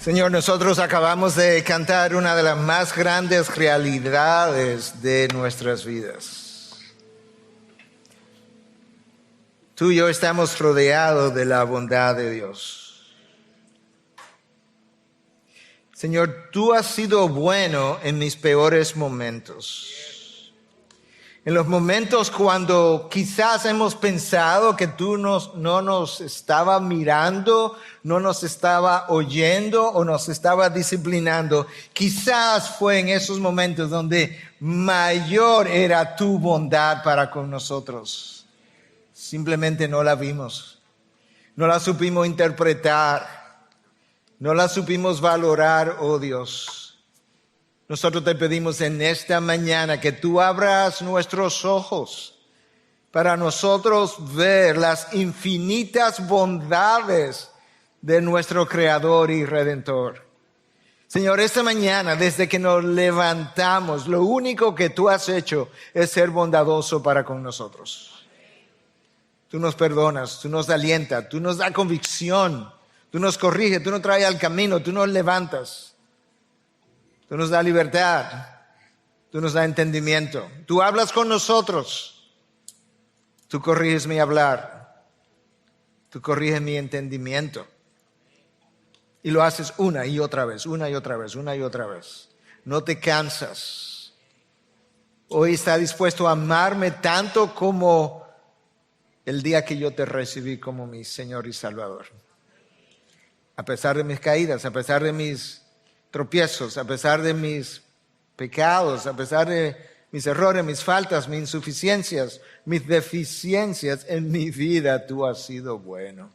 Señor, nosotros acabamos de cantar una de las más grandes realidades de nuestras vidas. Tú y yo estamos rodeados de la bondad de Dios. Señor, tú has sido bueno en mis peores momentos. En los momentos cuando quizás hemos pensado que tú no nos estaba mirando, no nos estaba oyendo o nos estaba disciplinando. Quizás fue en esos momentos donde mayor era tu bondad para con nosotros. Simplemente no la vimos, no la supimos interpretar, no la supimos valorar, oh Dios. Nosotros te pedimos en esta mañana que tú abras nuestros ojos para nosotros ver las infinitas bondades de nuestro Creador y Redentor. Señor, esta mañana, desde que nos levantamos, lo único que tú has hecho es ser bondadoso para con nosotros. Tú nos perdonas, tú nos alientas, tú nos das convicción, tú nos corriges, tú nos traes al camino, tú nos levantas. Tú nos das libertad, tú nos das entendimiento, tú hablas con nosotros, tú corriges mi hablar, tú corriges mi entendimiento. Y lo haces una y otra vez, una y otra vez, una y otra vez. No te cansas. Hoy está dispuesto a amarme tanto como el día que yo te recibí como mi Señor y Salvador. A pesar de mis caídas, a pesar de mis tropiezos, a pesar de mis pecados, a pesar de mis errores, mis faltas, mis insuficiencias, mis deficiencias en mi vida, tú has sido bueno.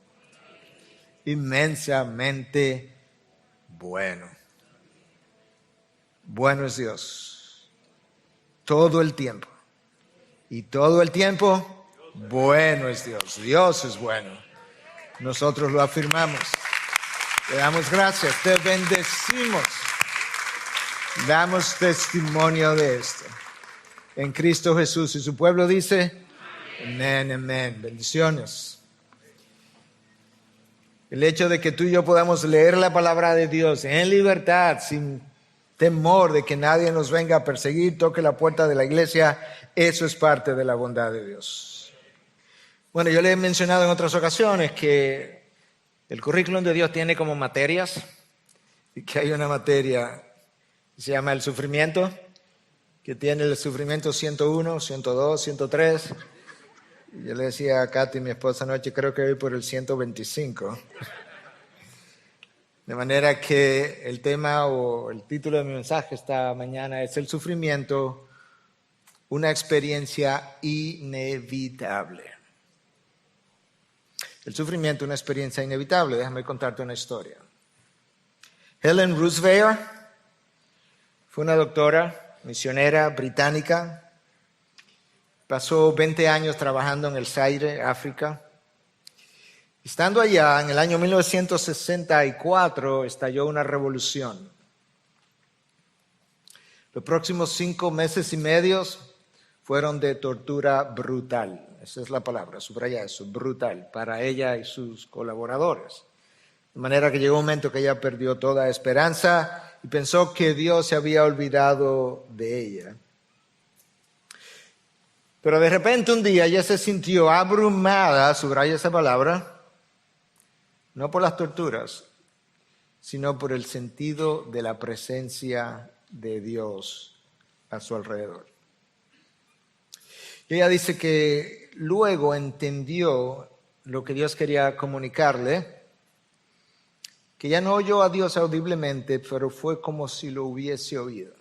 Inmensamente bueno. Bueno es Dios. Todo el tiempo. Y todo el tiempo, bueno es Dios. Dios es bueno. Nosotros lo afirmamos. Te damos gracias, te bendecimos. Damos testimonio de esto. En Cristo Jesús. Y su pueblo dice, amén, amén. Bendiciones. El hecho de que tú y yo podamos leer la palabra de Dios en libertad, sin temor de que nadie nos venga a perseguir, toque la puerta de la iglesia, eso es parte de la bondad de Dios. Bueno, yo le he mencionado en otras ocasiones que el currículum de Dios tiene como materias, y que hay una materia que se llama el sufrimiento, que tiene el sufrimiento 101, 102, 103. Y yo le decía a Katy, mi esposa, anoche, creo que voy por el 125. De manera que el tema o el título de mi mensaje esta mañana es el sufrimiento, una experiencia inevitable. El sufrimiento, una experiencia inevitable. Déjame contarte una historia. Helen Roosevelt fue una doctora, misionera británica. Pasó 20 años trabajando en el Zaire, África. Estando allá, en el año 1964, estalló una revolución. Los próximos 5 meses y medio fueron de tortura brutal. Esa es la palabra, subraya eso, brutal, para ella y sus colaboradores. De manera que llegó un momento que ella perdió toda esperanza y pensó que Dios se había olvidado de ella. Pero de repente un día ella se sintió abrumada, subraya esa palabra, no por las torturas, sino por el sentido de la presencia de Dios a su alrededor. Y ella dice que luego entendió lo que Dios quería comunicarle, que ya no oyó a Dios audiblemente, pero fue como si lo hubiese oído.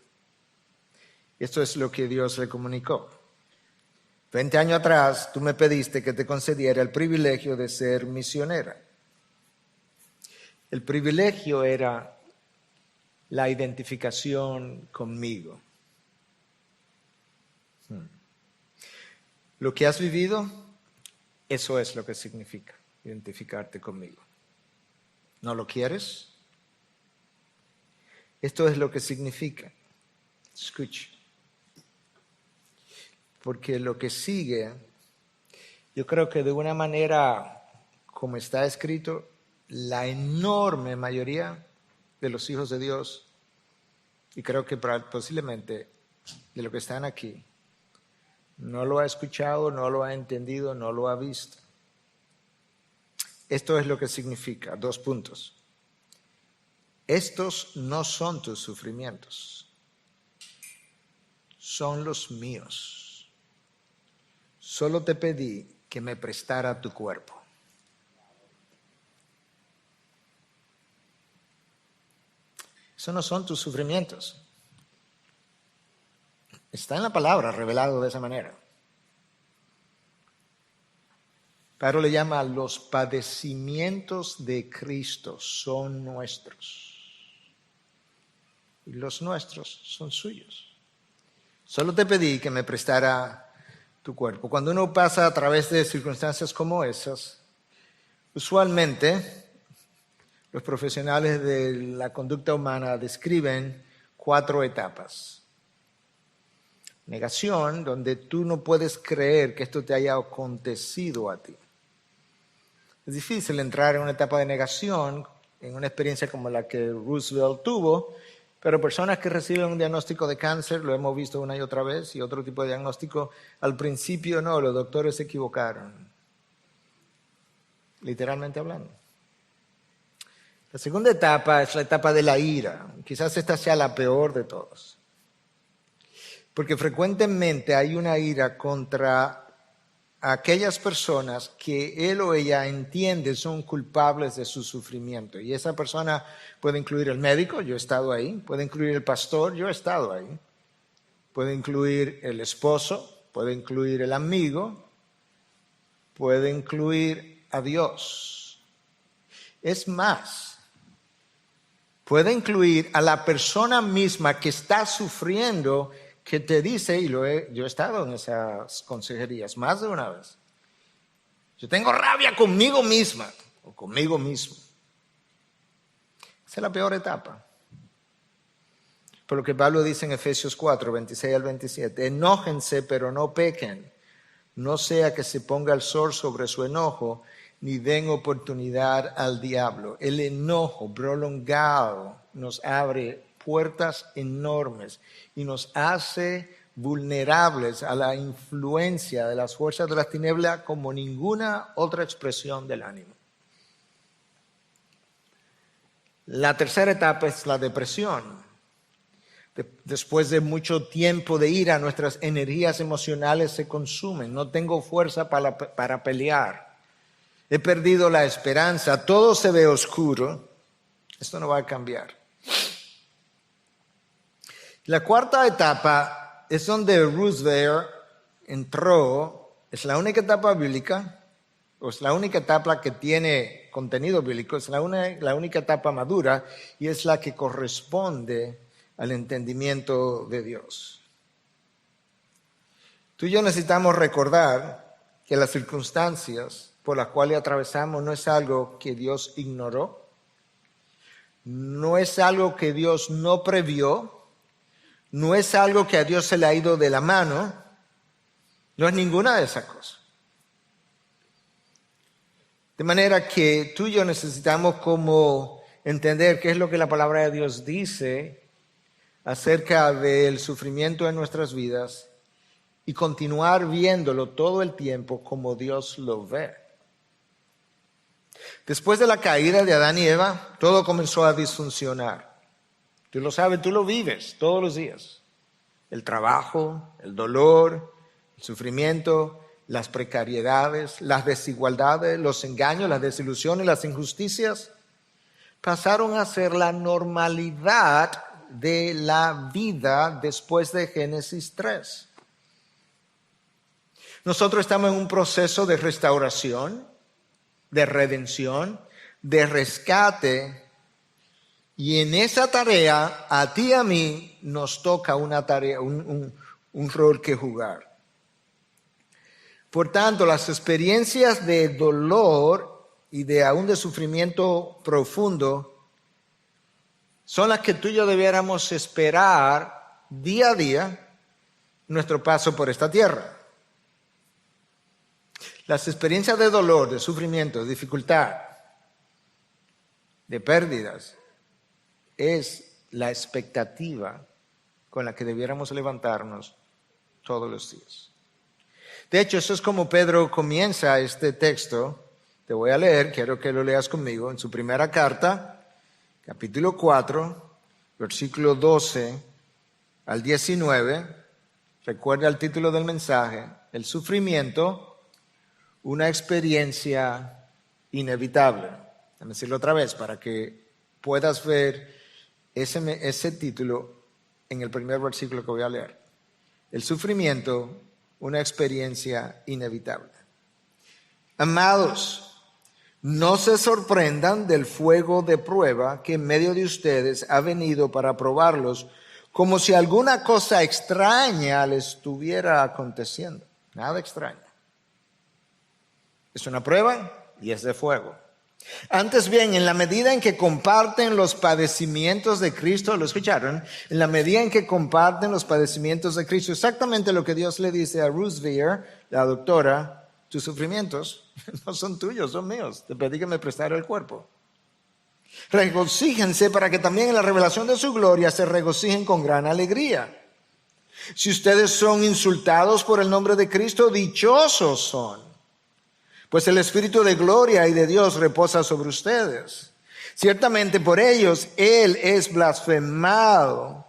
Esto es lo que Dios le comunicó. 20 años atrás, tú me pediste que te concediera el privilegio de ser misionera. El privilegio era la identificación conmigo. Lo que has vivido, eso es lo que significa identificarte conmigo. ¿No lo quieres? Esto es lo que significa. Escuche. Porque lo que sigue, yo creo que de una manera, como está escrito, la enorme mayoría de los hijos de Dios, y creo que posiblemente de los que están aquí, no lo ha escuchado, no lo ha entendido, no lo ha visto. Esto es lo que significa, 2 puntos. Estos no son tus sufrimientos, son los míos. Solo te pedí que me prestara tu cuerpo. Esos no son tus sufrimientos. Está en la palabra revelado de esa manera. Pablo le llama los padecimientos de Cristo son nuestros. Y los nuestros son suyos. Solo te pedí que me prestara tu cuerpo. Cuando uno pasa a través de circunstancias como esas, usualmente los profesionales de la conducta humana describen 4 etapas. Negación, donde tú no puedes creer que esto te haya acontecido a ti. Es difícil entrar en una etapa de negación, en una experiencia como la que Roosevelt tuvo, pero personas que reciben un diagnóstico de cáncer, lo hemos visto una y otra vez, y otro tipo de diagnóstico, al principio no, los doctores se equivocaron, literalmente hablando. La segunda etapa es la etapa de la ira. Quizás esta sea la peor de todas. Porque frecuentemente hay una ira contra aquellas personas que él o ella entiende son culpables de su sufrimiento. Y esa persona puede incluir el médico, yo he estado ahí, puede incluir el pastor, yo he estado ahí, puede incluir el esposo, puede incluir el amigo, puede incluir a Dios. Es más, puede incluir a la persona misma que está sufriendo, que te dice, y yo he estado en esas consejerías más de una vez, yo tengo rabia conmigo misma o conmigo mismo. Esa es la peor etapa. Por lo que Pablo dice en Efesios 4, 26 al 27, enójense pero no pequen, no sea que se ponga el sol sobre su enojo, ni den oportunidad al diablo. El enojo prolongado nos abre puertas enormes y nos hace vulnerables a la influencia de las fuerzas de las tinieblas como ninguna otra expresión del ánimo. La tercera etapa es la depresión. Después de mucho tiempo de ira, nuestras energías emocionales se consumen. No tengo fuerza para pelear. He perdido la esperanza. Todo se ve oscuro. Esto no va a cambiar. La cuarta etapa es donde Roosevelt entró. Es la única etapa bíblica, o es la única etapa que tiene contenido bíblico, es la única etapa madura y es la que corresponde al entendimiento de Dios. Tú y yo necesitamos recordar que las circunstancias por las cuales atravesamos no es algo que Dios ignoró, no es algo que Dios no previó, no es algo que a Dios se le ha ido de la mano, no es ninguna de esas cosas. De manera que tú y yo necesitamos como entender qué es lo que la palabra de Dios dice acerca del sufrimiento en nuestras vidas y continuar viéndolo todo el tiempo como Dios lo ve. Después de la caída de Adán y Eva, todo comenzó a disfuncionar. Tú lo sabes, tú lo vives todos los días. El trabajo, el dolor, el sufrimiento, las precariedades, las desigualdades, los engaños, las desilusiones, las injusticias, pasaron a ser la normalidad de la vida después de Génesis 3. Nosotros estamos en un proceso de restauración, de redención, de rescate. Y en esa tarea, a ti y a mí, nos toca una tarea, un rol que jugar. Por tanto, las experiencias de dolor y aún de sufrimiento profundo son las que tú y yo debiéramos esperar día a día nuestro paso por esta tierra. Las experiencias de dolor, de sufrimiento, de dificultad, de pérdidas, es la expectativa con la que debiéramos levantarnos todos los días. De hecho, eso es como Pedro comienza este texto. Te voy a leer, quiero que lo leas conmigo, en su primera carta, capítulo 4, versículo 12 al 19. Recuerda el título del mensaje: el sufrimiento, una experiencia inevitable. Déjame decirlo otra vez para que puedas ver ese título en el primer versículo que voy a leer. El sufrimiento, una experiencia inevitable. Amados, no se sorprendan del fuego de prueba que en medio de ustedes ha venido para probarlos, como si alguna cosa extraña les estuviera aconteciendo. Nada extraño. Es una prueba y es de fuego. Antes bien, en la medida en que comparten los padecimientos de Cristo, ¿lo escucharon? En la medida en que comparten los padecimientos de Cristo, exactamente lo que Dios le dice a Ruth Beer, la doctora: tus sufrimientos no son tuyos, son míos. Te pedí que me prestara el cuerpo. Regocíjense para que también en la revelación de su gloria se regocijen con gran alegría. Si ustedes son insultados por el nombre de Cristo, dichosos son, pues el Espíritu de gloria y de Dios reposa sobre ustedes. Ciertamente por ellos Él es blasfemado,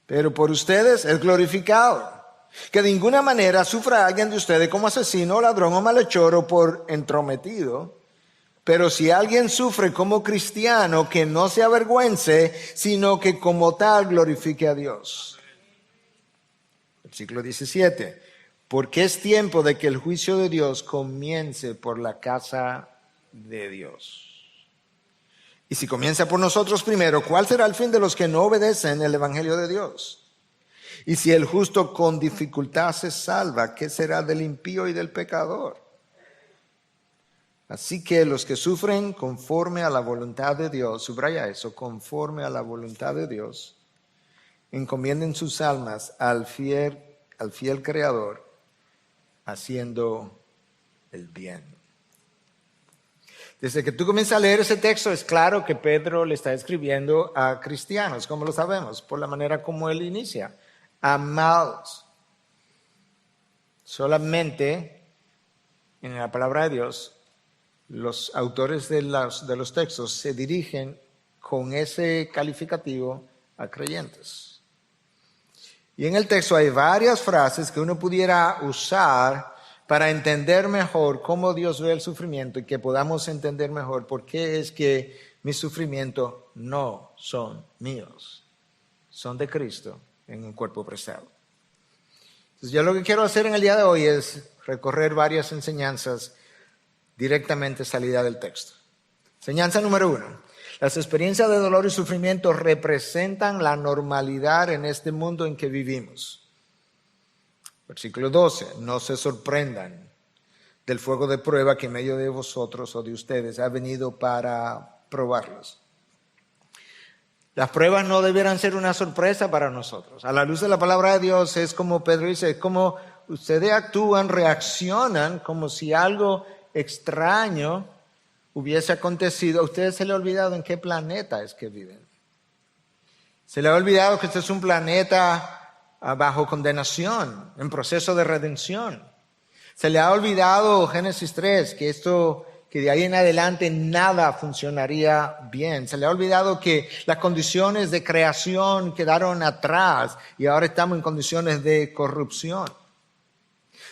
pero por ustedes es glorificado. Que de ninguna manera sufra alguien de ustedes como asesino, ladrón o malhechor o por entrometido. Pero si alguien sufre como cristiano, que no se avergüence, sino que como tal glorifique a Dios. Versículo 17. Porque es tiempo de que el juicio de Dios comience por la casa de Dios. Y si comienza por nosotros primero, ¿cuál será el fin de los que no obedecen el evangelio de Dios? Y si el justo con dificultad se salva, ¿qué será del impío y del pecador? Así que los que sufren conforme a la voluntad de Dios, subraya eso, conforme a la voluntad de Dios, encomienden sus almas al fiel Creador, haciendo el bien. Desde que tú comienzas a leer ese texto, es claro que Pedro le está escribiendo a cristianos. ¿Cómo lo sabemos? Por la manera como él inicia. Amados. Solamente en la palabra de Dios, los autores de los textos se dirigen con ese calificativo a creyentes. Y en el texto hay varias frases que uno pudiera usar para entender mejor cómo Dios ve el sufrimiento y que podamos entender mejor por qué es que mis sufrimientos no son míos, son de Cristo en un cuerpo prestado. Entonces yo lo que quiero hacer en el día de hoy es recorrer varias enseñanzas directamente salida del texto. Enseñanza número 1. Las experiencias de dolor y sufrimiento representan la normalidad en este mundo en que vivimos. Versículo 12. No se sorprendan del fuego de prueba que en medio de vosotros o de ustedes ha venido para probarlos. Las pruebas no debieran ser una sorpresa para nosotros. A la luz de la palabra de Dios es como Pedro dice, es como ustedes actúan, reaccionan como si algo extraño hubiese acontecido. A ustedes se les ha olvidado en qué planeta es que viven. Se les ha olvidado que este es un planeta bajo condenación, en proceso de redención. Se les ha olvidado Génesis 3, que de ahí en adelante nada funcionaría bien. Se le ha olvidado que las condiciones de creación quedaron atrás y ahora estamos en condiciones de corrupción.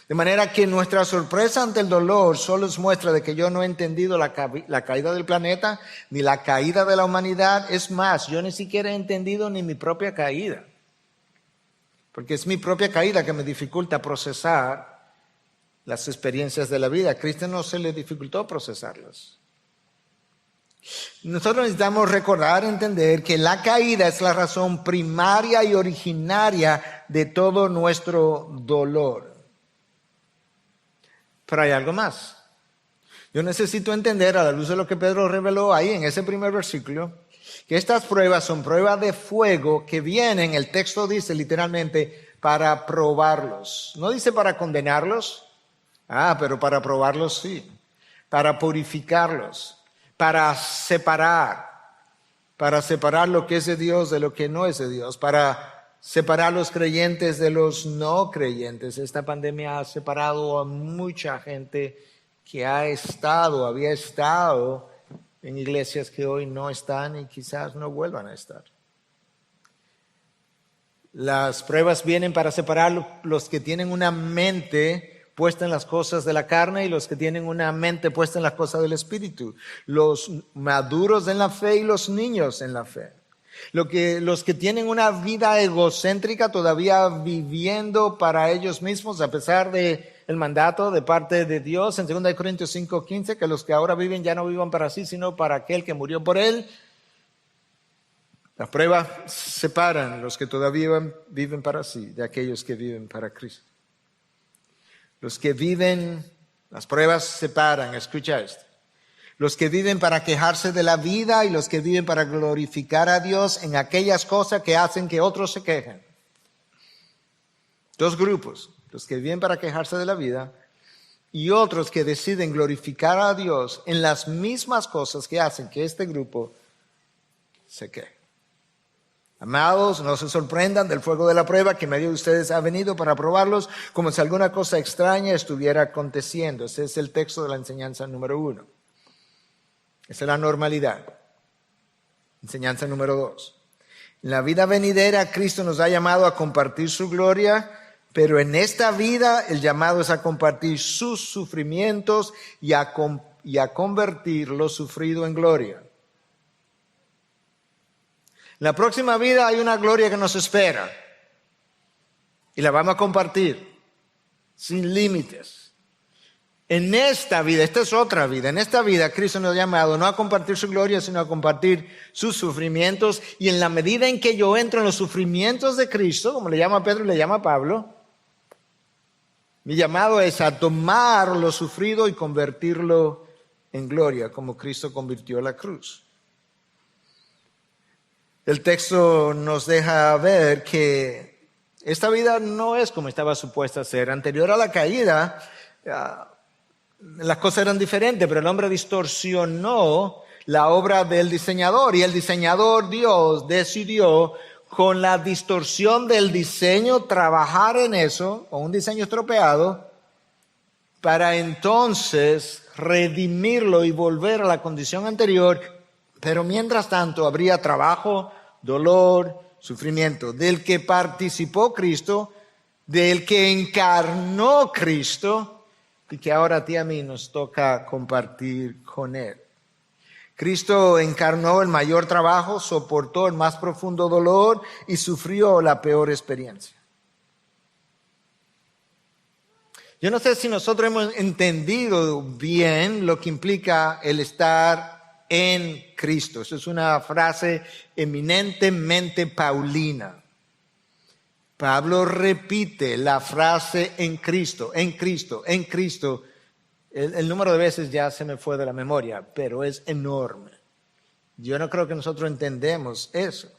De manera que nuestra sorpresa ante el dolor solo es muestra de que yo no he entendido la caída del planeta ni la caída de la humanidad. Es más, yo ni siquiera he entendido ni mi propia caída. Porque es mi propia caída que me dificulta procesar las experiencias de la vida. A Cristo no se le dificultó procesarlas. Nosotros necesitamos recordar, entender que la caída es la razón primaria y originaria de todo nuestro dolor. Pero hay algo más. Yo necesito entender, a la luz de lo que Pedro reveló ahí en ese primer versículo, que estas pruebas son pruebas de fuego que vienen, el texto dice literalmente, para probarlos. No dice para condenarlos. Pero para probarlos sí, para purificarlos, para separar, para separar lo que es de Dios de lo que no es de Dios, para separar los creyentes de los no creyentes. Esta pandemia ha separado a mucha gente que había estado en iglesias que hoy no están y quizás no vuelvan a estar. Las pruebas vienen para separar los que tienen una mente puesta en las cosas de la carne y los que tienen una mente puesta en las cosas del Espíritu. Los maduros en la fe y los niños en la fe. Los que tienen una vida egocéntrica todavía viviendo para ellos mismos a pesar de el mandato de parte de Dios en 2 Corintios 5:15, que los que ahora viven ya no vivan para sí, sino para aquel que murió por él. Las pruebas separan los que todavía viven para sí de aquellos que viven para Cristo. Las pruebas separan, escucha esto. Los que viven para quejarse de la vida y los que viven para glorificar a Dios en aquellas cosas que hacen que otros se quejen. Dos grupos. Los que viven para quejarse de la vida y otros que deciden glorificar a Dios en las mismas cosas que hacen que este grupo se queje. Amados, no se sorprendan del fuego de la prueba que en medio de ustedes ha venido para probarlos como si alguna cosa extraña estuviera aconteciendo. Ese es el texto de la enseñanza número 1. Esa es la normalidad. Enseñanza número 2. En la vida venidera, Cristo nos ha llamado a compartir su gloria. Pero en esta vida el llamado es a compartir sus sufrimientos y a convertir lo sufrido en gloria. En la próxima vida hay una gloria que nos espera y la vamos a compartir sin límites. En esta vida, esta es otra vida, en esta vida Cristo nos ha llamado no a compartir su gloria, sino a compartir sus sufrimientos. Y en la medida en que yo entro en los sufrimientos de Cristo, como le llama Pedro y le llama Pablo, mi llamado es a tomar lo sufrido y convertirlo en gloria, como Cristo convirtió la cruz. El texto nos deja ver que esta vida no es como estaba supuesta a ser. Anterior a la caída, las cosas eran diferentes, pero el hombre distorsionó la obra del diseñador y el diseñador Dios decidió con la distorsión del diseño, trabajar en eso, con un diseño estropeado, para entonces redimirlo y volver a la condición anterior. Pero mientras tanto habría trabajo, dolor, sufrimiento, del que participó Cristo, del que encarnó Cristo y que ahora a ti y a mí nos toca compartir con Él. Cristo encarnó el mayor trabajo, soportó el más profundo dolor y sufrió la peor experiencia. Yo no sé si nosotros hemos entendido bien lo que implica el estar en Cristo. Eso es una frase eminentemente paulina. Pablo repite la frase en Cristo, en Cristo, en Cristo. El número de veces ya se me fue de la memoria, pero es enorme. Yo no creo que nosotros entendemos eso.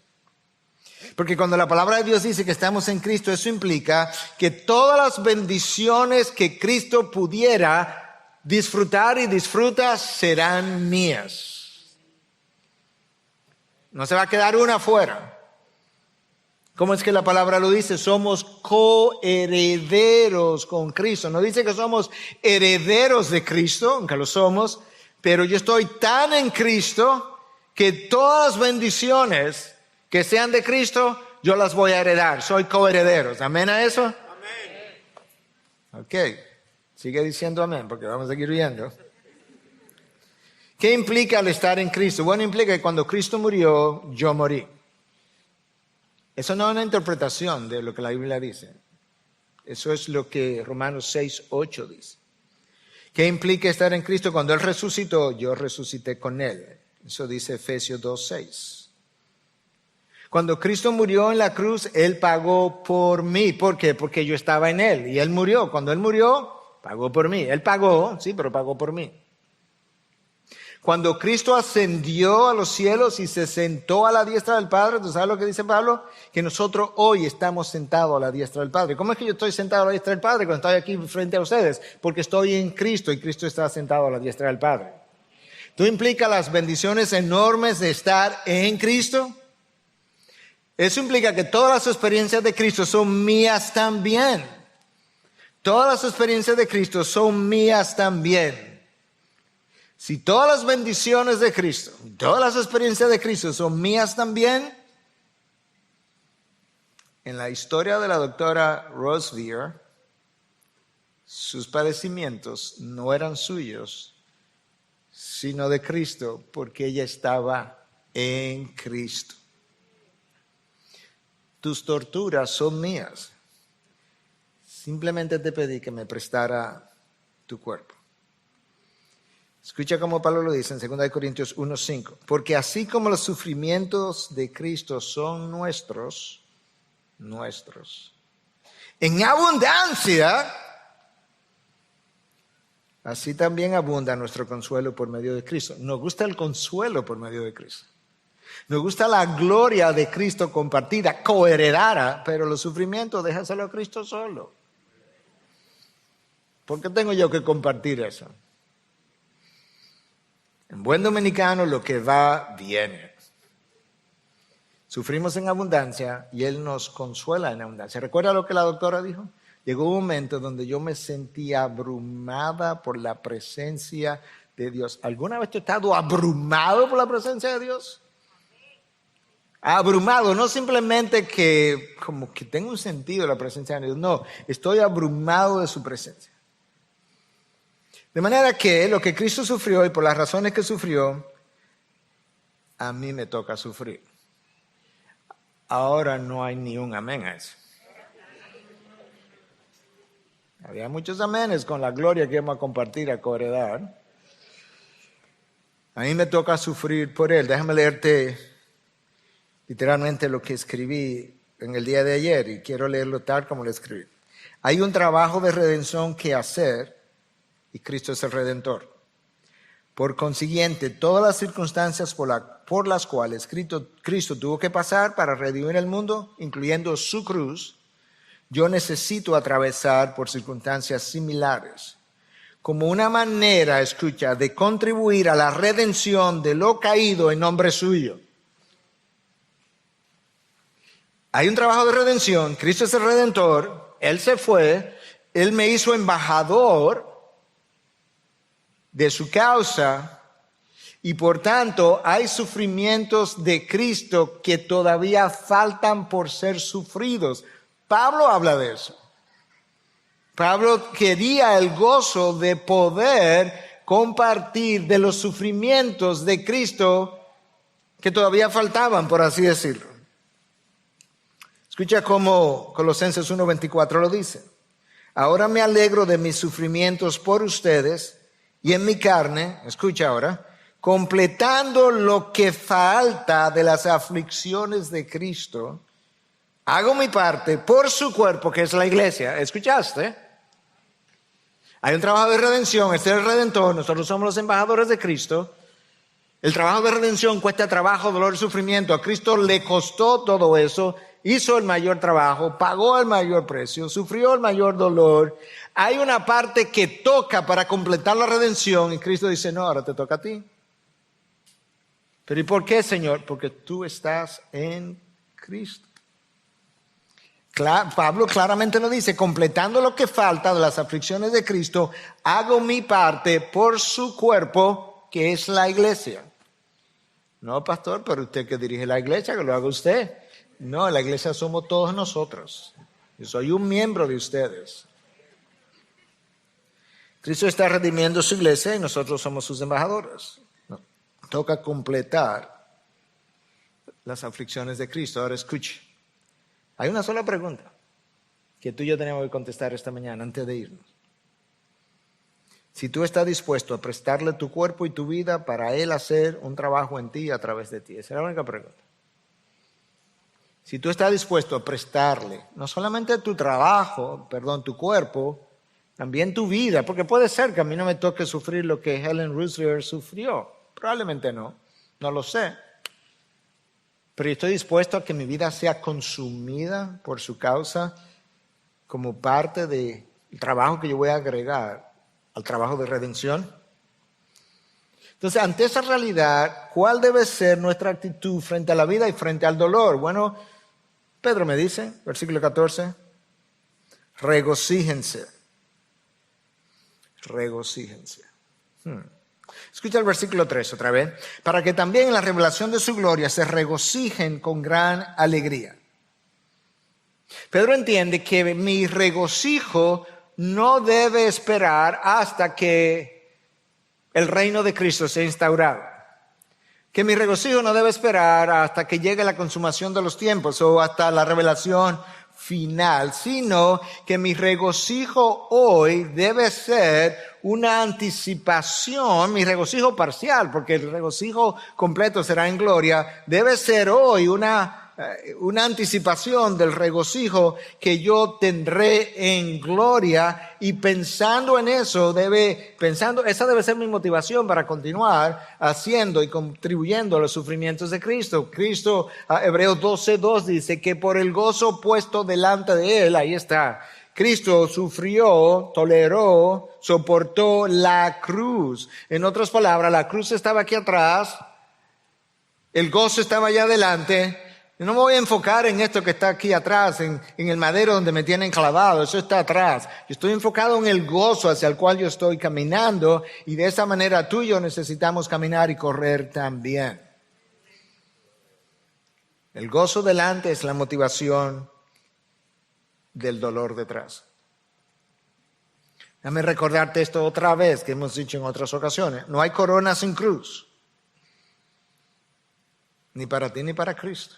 Porque cuando la palabra de Dios dice que estamos en Cristo, eso implica que todas las bendiciones que Cristo pudiera disfrutar y disfruta serán mías. No se va a quedar una afuera. ¿Cómo es que la palabra lo dice? Somos coherederos con Cristo. No dice que somos herederos de Cristo, aunque lo somos, pero yo estoy tan en Cristo que todas las bendiciones que sean de Cristo, yo las voy a heredar. Soy coherederos. ¿Amén a eso? Amén. Ok. Sigue diciendo amén, porque vamos a seguir viendo. ¿Qué implica el estar en Cristo? Bueno, implica que cuando Cristo murió, yo morí. Eso no es una interpretación de lo que la Biblia dice. Eso es lo que Romanos 6:8 dice. ¿Qué implica estar en Cristo? Cuando Él resucitó, yo resucité con Él. Eso dice Efesios 2:6. Cuando Cristo murió en la cruz, Él pagó por mí. ¿Por qué? Porque yo estaba en Él y Él murió. Cuando Él murió, pagó por mí. Él pagó, sí, pero pagó por mí. Cuando Cristo ascendió a los cielos y se sentó a la diestra del Padre, ¿tú sabes lo que dice Pablo? Que nosotros hoy estamos sentados a la diestra del Padre. ¿Cómo es que yo estoy sentado a la diestra del Padre cuando estoy aquí frente a ustedes? Porque estoy en Cristo y Cristo está sentado a la diestra del Padre. ¿Tú implica las bendiciones enormes de estar en Cristo? Eso implica que todas las experiencias de Cristo son mías también. Todas las experiencias de Cristo son mías también. Si todas las bendiciones de Cristo, todas las experiencias de Cristo son mías también, en la historia de la doctora Rose Beer, sus padecimientos no eran suyos, sino de Cristo, porque ella estaba en Cristo. Tus torturas son mías. Simplemente te pedí que me prestara tu cuerpo. Escucha cómo Pablo lo dice en 2 Corintios 1:5. Porque así como los sufrimientos de Cristo son nuestros, en abundancia, así también abunda nuestro consuelo por medio de Cristo. Nos gusta el consuelo por medio de Cristo. Nos gusta la gloria de Cristo compartida, coheredada, pero los sufrimientos déjaselo a Cristo solo. ¿Por qué tengo yo que compartir eso? En buen dominicano, lo que va, viene. Sufrimos en abundancia y Él nos consuela en abundancia. ¿Recuerda lo que la doctora dijo? Llegó un momento donde yo me sentía abrumada por la presencia de Dios. ¿Alguna vez tú has estado abrumado por la presencia de Dios? Abrumado, no simplemente que como que tengo un sentido de la presencia de Dios. No, estoy abrumado de su presencia. De manera que lo que Cristo sufrió y por las razones que sufrió, a mí me toca sufrir. Ahora no hay ni un amén a eso. Había muchos amenes con la gloria que vamos a compartir, a coheredar. A mí me toca sufrir por Él. Déjame leerte literalmente lo que escribí en el día de ayer y quiero leerlo tal como lo escribí. Hay un trabajo de redención que hacer y Cristo es el Redentor. Por consiguiente, todas las circunstancias por las cuales Cristo tuvo que pasar para redimir el mundo, incluyendo su cruz, yo necesito atravesar por circunstancias similares, como una manera, escucha, de contribuir a la redención de lo caído en nombre suyo. Hay un trabajo de redención, Cristo es el Redentor, Él se fue, Él me hizo embajador de su causa y por tanto hay sufrimientos de Cristo que todavía faltan por ser sufridos. Pablo habla de eso. Pablo quería el gozo de poder compartir de los sufrimientos de Cristo que todavía faltaban, por así decirlo. Escucha cómo Colosenses 1:24 lo dice. Ahora me alegro de mis sufrimientos por ustedes y en mi carne, escucha ahora, completando lo que falta de las aflicciones de Cristo, hago mi parte por su cuerpo, que es la iglesia. ¿Escuchaste? Hay un trabajo de redención, este es el Redentor, nosotros somos los embajadores de Cristo. El trabajo de redención cuesta trabajo, dolor y sufrimiento. A Cristo le costó todo eso, hizo el mayor trabajo, pagó el mayor precio, sufrió el mayor dolor. Hay una parte que toca para completar la redención y Cristo dice, no, ahora te toca a ti. ¿Pero y por qué, Señor? Porque tú estás en Cristo. Pablo claramente lo dice, completando lo que falta de las aflicciones de Cristo, hago mi parte por su cuerpo, que es la iglesia. No, pastor, pero usted que dirige la iglesia, que lo haga usted. No, la iglesia somos todos nosotros. Yo soy un miembro de ustedes. Cristo está redimiendo su iglesia y nosotros somos sus embajadores. Toca completar las aflicciones de Cristo. Ahora escuche. Hay una sola pregunta que tú y yo tenemos que contestar esta mañana antes de irnos. Si tú estás dispuesto a prestarle tu cuerpo y tu vida para Él hacer un trabajo en ti a través de ti. Esa es la única pregunta. Si tú estás dispuesto a prestarle no solamente tu tu cuerpo, también tu vida, porque puede ser que a mí no me toque sufrir lo que Helen Roosevelt sufrió. Probablemente no lo sé. Pero yo estoy dispuesto a que mi vida sea consumida por su causa como parte del trabajo que yo voy a agregar al trabajo de redención. Entonces, ante esa realidad, ¿cuál debe ser nuestra actitud frente a la vida y frente al dolor? Bueno, Pedro me dice, versículo 14, regocíjense. Regocíjense. Escucha el versículo 3 otra vez. Para que también en la revelación de su gloria se regocijen con gran alegría. Pedro entiende que mi regocijo no debe esperar hasta que el reino de Cristo sea instaurado. Que mi regocijo no debe esperar hasta que llegue la consumación de los tiempos o hasta la revelación final, sino que mi regocijo hoy debe ser una anticipación, mi regocijo parcial, porque el regocijo completo será en gloria, debe ser hoy una anticipación del regocijo que yo tendré en gloria, y pensando en eso, esa debe ser mi motivación para continuar haciendo y contribuyendo a los sufrimientos de Cristo. Cristo, Hebreos 12:2 dice que por el gozo puesto delante de él, ahí está, Cristo sufrió, toleró, soportó la cruz. En otras palabras, la cruz estaba aquí atrás, el gozo estaba allá adelante. No me voy a enfocar en esto que está aquí atrás, en el madero donde me tienen clavado, eso está atrás. Yo estoy enfocado en el gozo hacia el cual yo estoy caminando, y de esa manera tú y yo necesitamos caminar y correr también. El gozo delante es la motivación del dolor detrás. Déjame recordarte esto otra vez, que hemos dicho en otras ocasiones. No hay corona sin cruz, ni para ti ni para Cristo.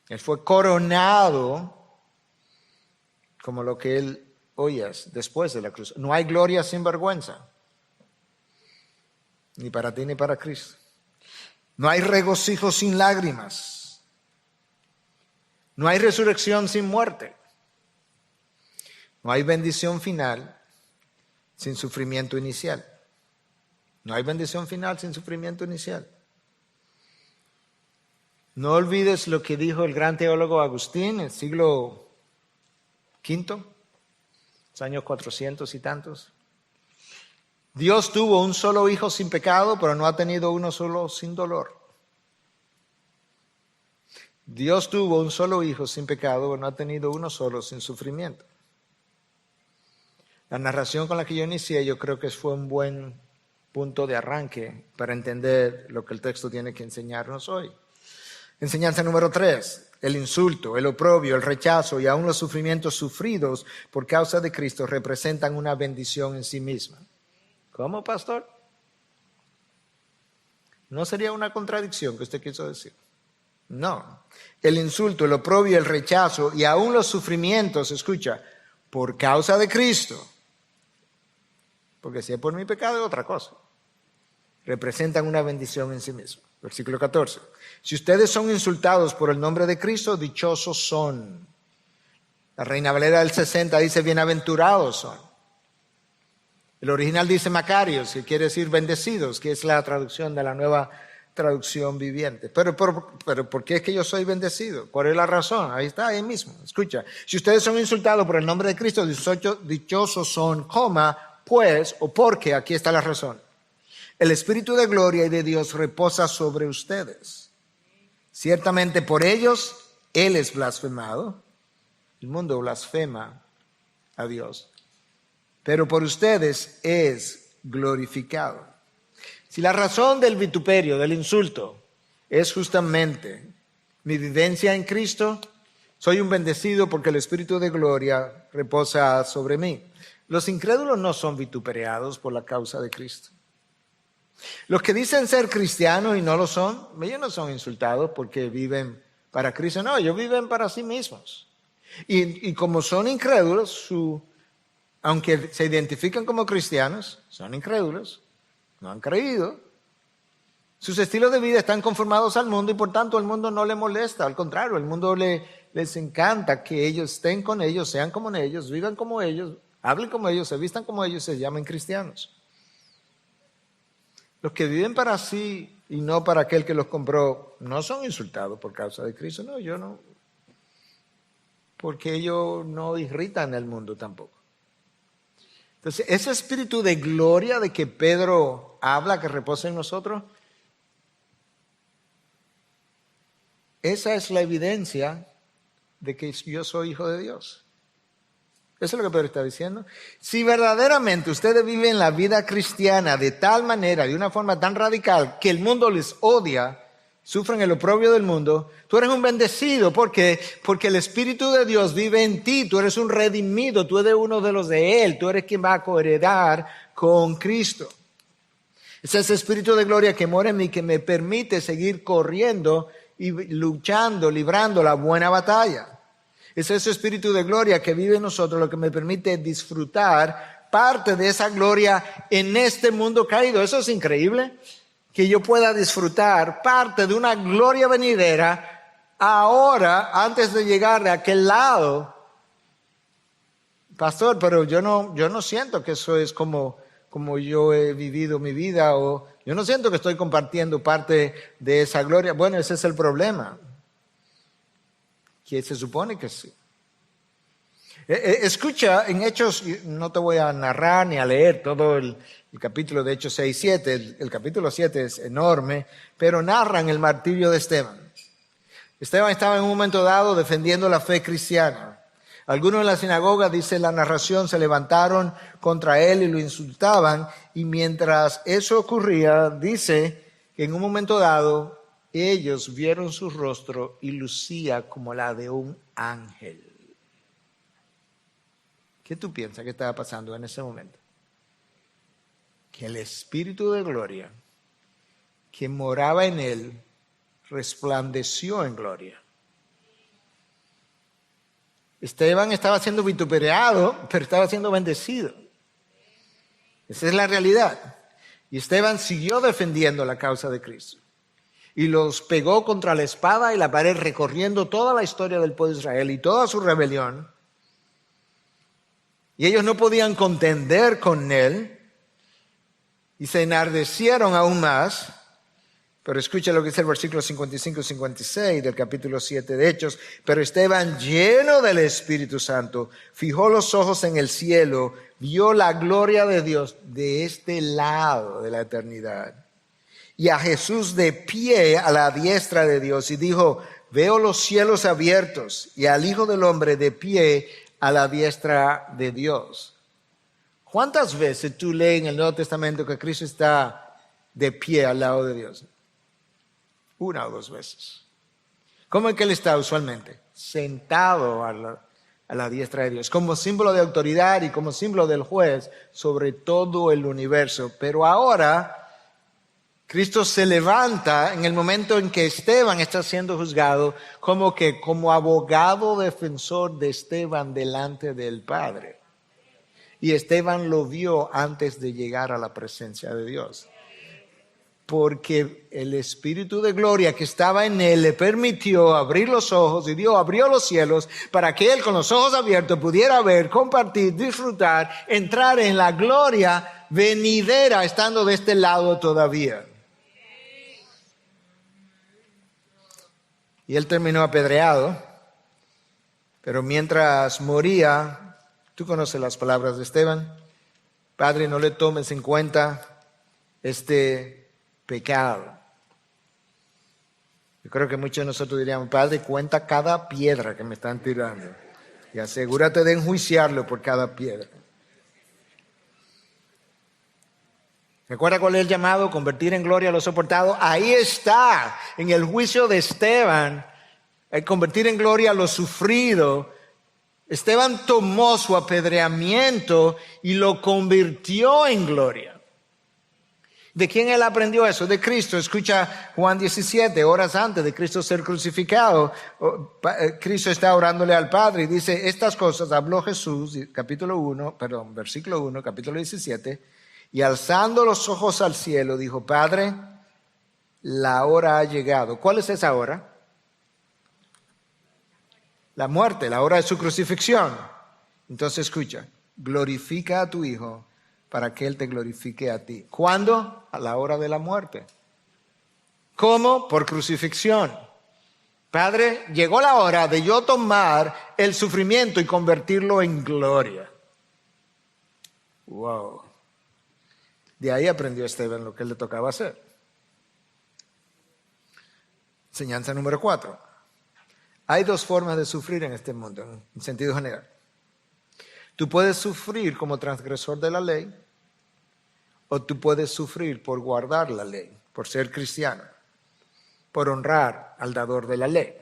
Él fue coronado como lo que él hoy es después de la cruz. No hay gloria sin vergüenza, ni para ti ni para Cristo. No hay regocijo sin lágrimas. No hay resurrección sin muerte. No hay bendición final sin sufrimiento inicial. No hay bendición final sin sufrimiento inicial. No olvides lo que dijo el gran teólogo Agustín en el siglo V, los años 400 y tantos. Dios tuvo un solo hijo sin pecado, pero no ha tenido uno solo sin dolor. Dios tuvo un solo hijo sin pecado, pero no ha tenido uno solo sin sufrimiento. La narración con la que yo inicié, yo creo que fue un buen punto de arranque para entender lo que el texto tiene que enseñarnos hoy. Enseñanza número 3, el insulto, el oprobio, el rechazo y aún los sufrimientos sufridos por causa de Cristo representan una bendición en sí misma. ¿Cómo, pastor? ¿No sería una contradicción que usted quiso decir? No. El insulto, el oprobio, el rechazo y aún los sufrimientos, escucha, por causa de Cristo, porque si es por mi pecado es otra cosa, representan una bendición en sí misma. Versículo 14. Si ustedes son insultados por el nombre de Cristo, dichosos son. La Reina Valera del 60 dice, bienaventurados son. El original dice macarios, que quiere decir bendecidos, que es la traducción de la Nueva Traducción Viviente. Pero ¿por qué es que yo soy bendecido? ¿Cuál es la razón? Ahí está, ahí mismo. Escucha, si ustedes son insultados por el nombre de Cristo, dichosos son, pues, o porque, aquí está la razón. El Espíritu de gloria y de Dios reposa sobre ustedes. Ciertamente por ellos Él es blasfemado. El mundo blasfema a Dios. Pero por ustedes es glorificado. Si la razón del vituperio, del insulto, es justamente mi vivencia en Cristo, soy un bendecido porque el Espíritu de gloria reposa sobre mí. Los incrédulos no son vituperados por la causa de Cristo. Los que dicen ser cristianos y no lo son, ellos no son insultados porque viven para Cristo. No, ellos viven para sí mismos. Y como son incrédulos, aunque se identifican como cristianos, son incrédulos, no han creído. Sus estilos de vida están conformados al mundo y por tanto el mundo no le molesta. Al contrario, el mundo les encanta que ellos estén con ellos, sean como ellos, vivan como ellos, hablen como ellos, se vistan como ellos, se llamen cristianos. Los que viven para sí y no para aquel que los compró no son insultados por causa de Cristo. No, yo no. Porque ellos no irritan el mundo tampoco. Entonces, ese espíritu de gloria de que Pedro habla, que reposa en nosotros, esa es la evidencia de que yo soy hijo de Dios. Eso es lo que Pedro está diciendo. Si verdaderamente ustedes viven la vida cristiana de tal manera, de una forma tan radical, que el mundo les odia, sufren el oprobio del mundo, tú eres un bendecido. ¿Por qué? Porque el Espíritu de Dios vive en ti, tú eres un redimido, tú eres uno de los de Él, tú eres quien va a coheredar con Cristo. Es ese Espíritu de gloria que mora en mí, que me permite seguir corriendo y luchando, librando la buena batalla. Es ese Espíritu de gloria que vive en nosotros lo que me permite disfrutar parte de esa gloria en este mundo caído. Eso es increíble, que yo pueda disfrutar parte de una gloria venidera ahora, antes de llegar de aquel lado. Pastor, pero yo no siento que eso es como yo he vivido mi vida, o yo no siento que estoy compartiendo parte de esa gloria. Bueno, ese es el problema, que se supone que sí. Escucha, en Hechos, no te voy a narrar ni a leer todo el capítulo de Hechos 6 y 7, el capítulo 7 es enorme, pero narran el martirio de Esteban. Esteban estaba en un momento dado defendiendo la fe cristiana. Algunos en la sinagoga, dice la narración, se levantaron contra él y lo insultaban, y mientras eso ocurría, dice que en un momento dado ellos vieron su rostro y lucía como la de un ángel. ¿Qué tú piensas que estaba pasando en ese momento? Que el Espíritu de gloria que moraba en él resplandeció en gloria. Esteban estaba siendo vituperado, pero estaba siendo bendecido. Esa es la realidad. Y Esteban siguió defendiendo la causa de Cristo. Y los pegó contra la espada y la pared, recorriendo toda la historia del pueblo de Israel y toda su rebelión. Y ellos no podían contender con él y se enardecieron aún más. Pero escucha lo que dice el versículo 55 y 56 del capítulo 7 de Hechos. Pero Esteban, lleno del Espíritu Santo, fijó los ojos en el cielo, vio la gloria de Dios de este lado de la eternidad, y a Jesús de pie a la diestra de Dios, y dijo: veo los cielos abiertos y al Hijo del Hombre de pie a la diestra de Dios. ¿Cuántas veces tú lees en el Nuevo Testamento que Cristo está de pie al lado de Dios? Una o dos veces. ¿Cómo es que Él está usualmente? Sentado a la diestra de Dios, como símbolo de autoridad y como símbolo del juez sobre todo el universo. Pero ahora Cristo se levanta en el momento en que Esteban está siendo juzgado, como abogado defensor de Esteban delante del Padre. Y Esteban lo vio antes de llegar a la presencia de Dios. Porque el Espíritu de gloria que estaba en él le permitió abrir los ojos, y Dios abrió los cielos para que él, con los ojos abiertos, pudiera ver, compartir, disfrutar, entrar en la gloria venidera estando de este lado todavía. Y él terminó apedreado, pero mientras moría, tú conoces las palabras de Esteban: Padre, no le tomes en cuenta este pecado. Yo creo que muchos de nosotros diríamos: Padre, cuenta cada piedra que me están tirando y asegúrate de enjuiciarlo por cada piedra. ¿Recuerda cuál es el llamado? Convertir en gloria lo soportado. Ahí está, en el juicio de Esteban, el convertir en gloria lo sufrido. Esteban tomó su apedreamiento y lo convirtió en gloria. ¿De quién él aprendió eso? De Cristo. Escucha Juan 17, horas antes de Cristo ser crucificado. Cristo está orándole al Padre y dice: estas cosas habló Jesús, versículo 1, capítulo 17. Y alzando los ojos al cielo, dijo: Padre, la hora ha llegado. ¿Cuál es esa hora? La muerte, la hora de su crucifixión. Entonces escucha: glorifica a tu Hijo para que Él te glorifique a ti. ¿Cuándo? A la hora de la muerte. ¿Cómo? Por crucifixión. Padre, llegó la hora de yo tomar el sufrimiento y convertirlo en gloria. Wow. De ahí aprendió Esteban lo que le tocaba hacer. Enseñanza número 4. Hay dos formas de sufrir en este mundo, en sentido general. Tú puedes sufrir como transgresor de la ley, o tú puedes sufrir por guardar la ley, por ser cristiano, por honrar al dador de la ley.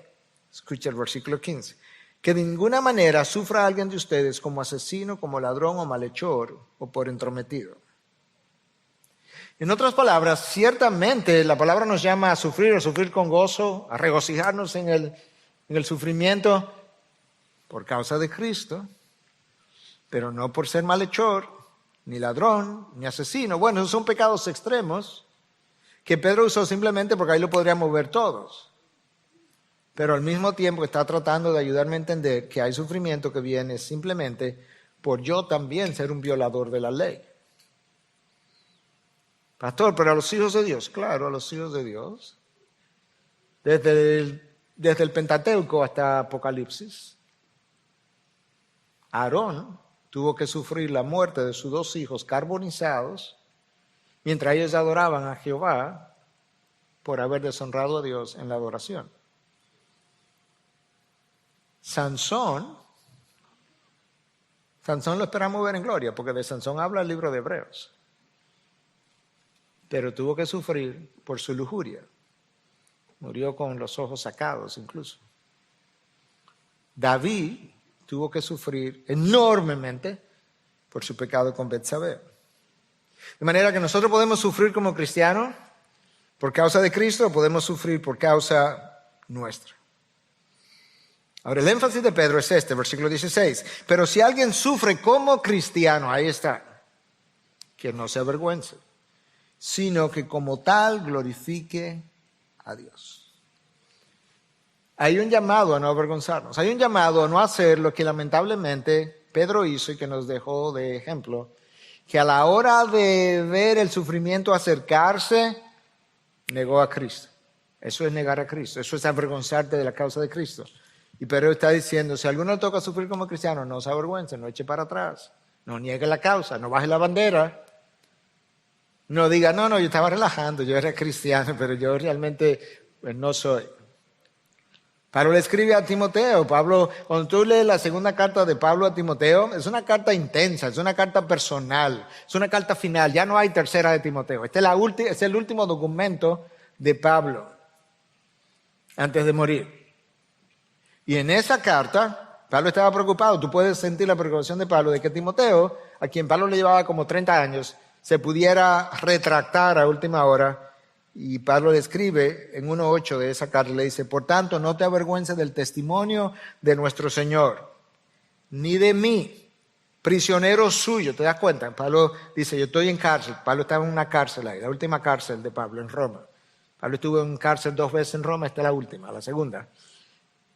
Escucha el versículo 15. Que de ninguna manera sufra alguien de ustedes como asesino, como ladrón o malhechor, o por entrometido. En otras palabras, ciertamente la palabra nos llama a sufrir con gozo, a regocijarnos en el sufrimiento por causa de Cristo, pero no por ser malhechor, ni ladrón, ni asesino. Bueno, esos son pecados extremos que Pedro usó simplemente porque ahí lo podríamos ver todos. Pero al mismo tiempo está tratando de ayudarme a entender que hay sufrimiento que viene simplemente por yo también ser un violador de la ley. Pastor, pero a los hijos de Dios, claro, a los hijos de Dios. Desde el Pentateuco hasta Apocalipsis, Aarón tuvo que sufrir la muerte de sus 2 hijos carbonizados mientras ellos adoraban a Jehová por haber deshonrado a Dios en la adoración. Sansón lo esperamos ver en gloria, porque de Sansón habla el libro de Hebreos. Pero tuvo que sufrir por su lujuria. Murió con los ojos sacados incluso. David tuvo que sufrir enormemente por su pecado con Betsabé. De manera que nosotros podemos sufrir como cristianos por causa de Cristo, o podemos sufrir por causa nuestra. Ahora, el énfasis de Pedro es este, versículo 16. Pero si alguien sufre como cristiano, ahí está, que no se avergüence, sino que como tal glorifique a Dios. Hay un llamado a no avergonzarnos, hay un llamado a no hacer lo que lamentablemente Pedro hizo y que nos dejó de ejemplo, que a la hora de ver el sufrimiento acercarse, negó a Cristo. Eso es negar a Cristo, eso es avergonzarte de la causa de Cristo. Y Pedro está diciendo, si a alguno le toca sufrir como cristiano, no se avergüence, no eche para atrás, no niegue la causa, no baje la bandera. No diga, no, yo estaba relajando, yo era cristiano, pero yo realmente pues, no soy. Pablo le escribe a Timoteo. Pablo, cuando tú lees la segunda carta de Pablo a Timoteo, es una carta intensa, es una carta personal, es una carta final. Ya no hay tercera de Timoteo. Este es el último documento de Pablo antes de morir. Y en esa carta, Pablo estaba preocupado. Tú puedes sentir la preocupación de Pablo de que Timoteo, a quien Pablo le llevaba como 30 años, se pudiera retractar a última hora. Y Pablo le escribe en 1:8 de esa carta, le dice, por tanto, no te avergüences del testimonio de nuestro Señor, ni de mí, prisionero suyo. ¿Te das cuenta? Pablo dice, yo estoy en cárcel. Pablo estaba en una cárcel ahí, la última cárcel de Pablo en Roma. Pablo estuvo en cárcel 2 veces en Roma, esta es la última, la segunda.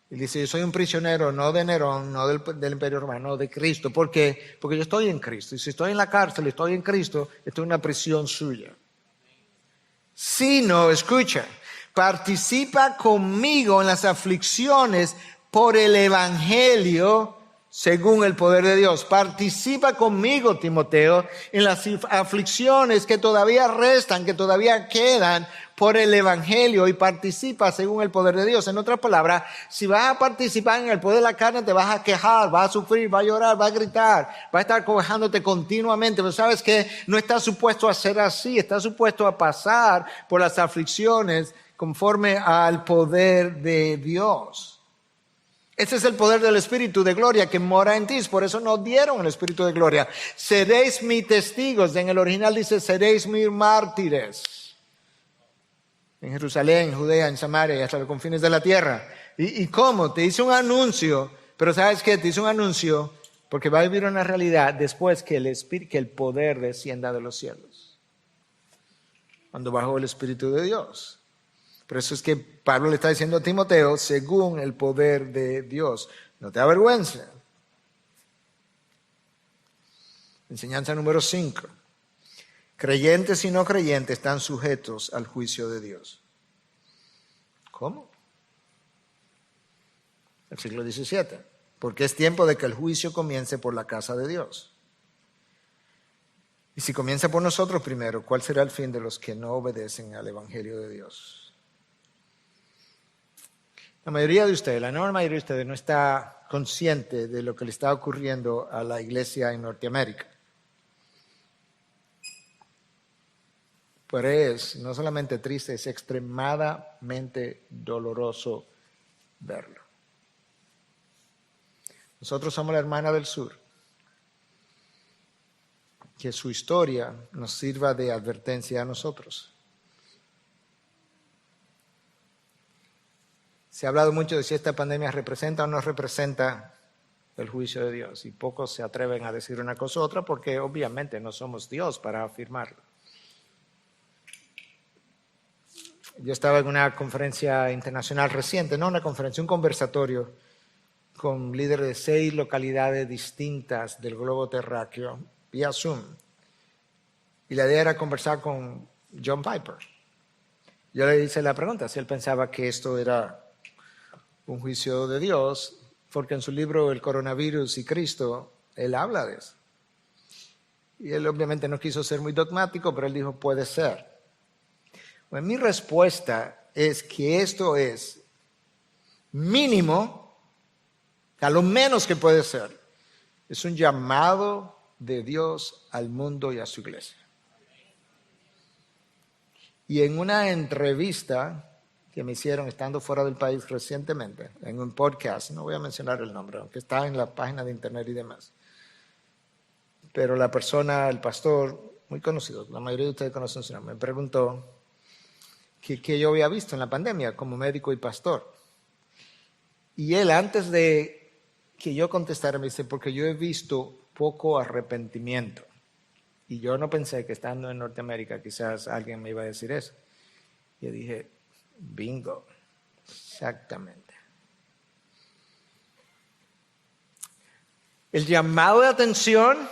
Y dice, yo soy un prisionero, no de Nerón, no del Imperio Romano, no de Cristo. ¿Por qué? Porque yo estoy en Cristo. Y si estoy en la cárcel, estoy en Cristo, estoy en una prisión suya. Si no, escucha, participa conmigo en las aflicciones por el Evangelio según el poder de Dios. Participa conmigo, Timoteo, en las aflicciones que todavía restan, que todavía quedan por el Evangelio, y participa según el poder de Dios. En otras palabras, si vas a participar en el poder de la carne, te vas a quejar, vas a sufrir, vas a llorar, vas a gritar, vas a estar cobijándote continuamente. Pero sabes que no estás supuesto a ser así, estás supuesto a pasar por las aflicciones conforme al poder de Dios. Ese es el poder del Espíritu de gloria que mora en ti. Por eso nos dieron el Espíritu de gloria. Seréis mis testigos. En el original dice, seréis mis mártires. En Jerusalén, en Judea, en Samaria y hasta los confines de la tierra. ¿Y cómo? Te hice un anuncio, pero ¿sabes qué? Te hice un anuncio porque va a vivir una realidad después que el poder descienda de los cielos. Cuando bajó el Espíritu de Dios. Por eso es que Pablo le está diciendo a Timoteo, según el poder de Dios, no te avergüences. Enseñanza número 5. Creyentes y no creyentes están sujetos al juicio de Dios. ¿Cómo? El siglo XVII. Porque es tiempo de que el juicio comience por la casa de Dios. Y si comienza por nosotros primero, ¿cuál será el fin de los que no obedecen al Evangelio de Dios? La mayoría de ustedes, la enorme mayoría de ustedes no está consciente de lo que le está ocurriendo a la iglesia en Norteamérica. Pero es no solamente triste, es extremadamente doloroso verlo. Nosotros somos la hermana del sur. Que su historia nos sirva de advertencia a nosotros. Se ha hablado mucho de si esta pandemia representa o no representa el juicio de Dios, y pocos se atreven a decir una cosa u otra porque obviamente no somos Dios para afirmarlo. Yo estaba en una conferencia internacional reciente, no una conferencia, un conversatorio con líderes de 6 localidades distintas del globo terráqueo vía Zoom. Y la idea era conversar con John Piper. Yo le hice la pregunta si él pensaba que esto era un juicio de Dios, porque en su libro El coronavirus y Cristo, él habla de eso. Y él obviamente no quiso ser muy dogmático, pero él dijo, puede ser. Bueno, mi respuesta es que esto es mínimo, a lo menos que puede ser, es un llamado de Dios al mundo y a su iglesia. Y en una entrevista que me hicieron estando fuera del país recientemente, en un podcast, no voy a mencionar el nombre, aunque está en la página de internet y demás, pero la persona, el pastor, muy conocido, la mayoría de ustedes conocen su nombre, me preguntó qué yo había visto en la pandemia como médico y pastor. Y él, antes de que yo contestara, me dice, porque yo he visto poco arrepentimiento. Y yo no pensé que estando en Norteamérica quizás alguien me iba a decir eso. Yo dije, bingo, exactamente. El llamado de atención,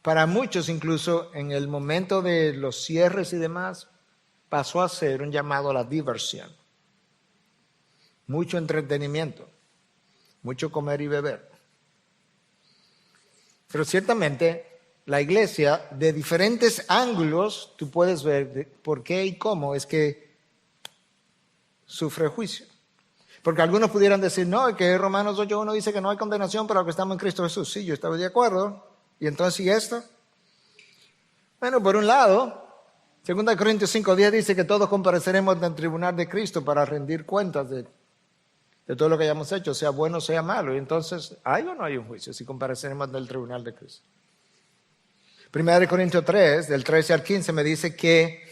para muchos incluso en el momento de los cierres y demás, pasó a ser un llamado a la diversión. Mucho entretenimiento, mucho comer y beber. Pero ciertamente la iglesia, de diferentes ángulos, tú puedes ver por qué y cómo es que sufre juicio. Porque algunos pudieran decir, no, que Romanos 8.1 dice que no hay condenación para los que estamos en Cristo Jesús. Sí, yo estaba de acuerdo. ¿Y entonces y esto? Bueno, por un lado, 2 Corintios 5.10 dice que todos compareceremos ante el tribunal de Cristo para rendir cuentas de todo lo que hayamos hecho, sea bueno o sea malo. Y entonces, ¿hay o no hay un juicio si compareceremos ante el tribunal de Cristo? 1 Corintios 3, del 13 al 15, me dice que